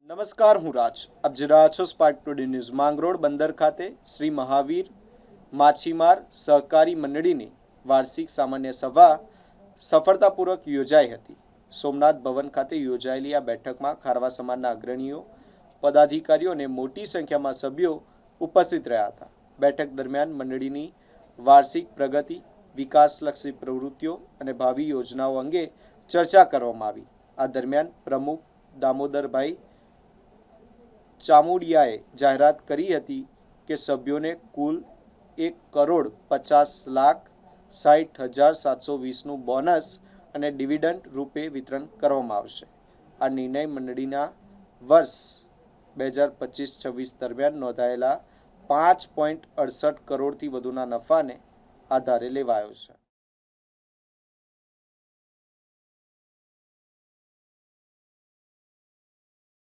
નમસ્કાર, હું રાજ. આપ જોઈ રહ્યા છો સ્પાર્ક ટુડે ન્યૂઝ. માંગરોળ બંદર ખાતે શ્રી મહાવીર માછીમાર સહકારી મંડળીની વાર્ષિક સામાન્ય સભા સફળતાપૂર્વક યોજાઈ હતી. સોમનાથ ભવન ખાતે યોજાયેલી આ બેઠકમાં ખારવા સમાજના અગ્રણીઓ, પદાધિકારીઓ અને મોટી સંખ્યામાં સભ્યો ઉપસ્થિત રહ્યા હતા. બેઠક દરમિયાન મંડળીની વાર્ષિક પ્રગતિ, વિકાસલક્ષી પ્રવૃત્તિઓ અને ભાવિ યોજનાઓ અંગે ચર્ચા કરવામાં આવી. આ દરમિયાન પ્રમુખ દામોદરભાઈ ચામુડિયાએ જાહેરાત કરી હતી કે સભ્યોને કુલ 1,50,60,720નું બોનસ અને ડિવિડન્ડ રૂપે વિતરણ કરવામાં આવશે. આ નિર્ણય મંડળીના વર્ષ 2025-26 દરમિયાન નોંધાયેલા 5.68 કરોડથી વધુના નફાને આધારે લેવાયો છે.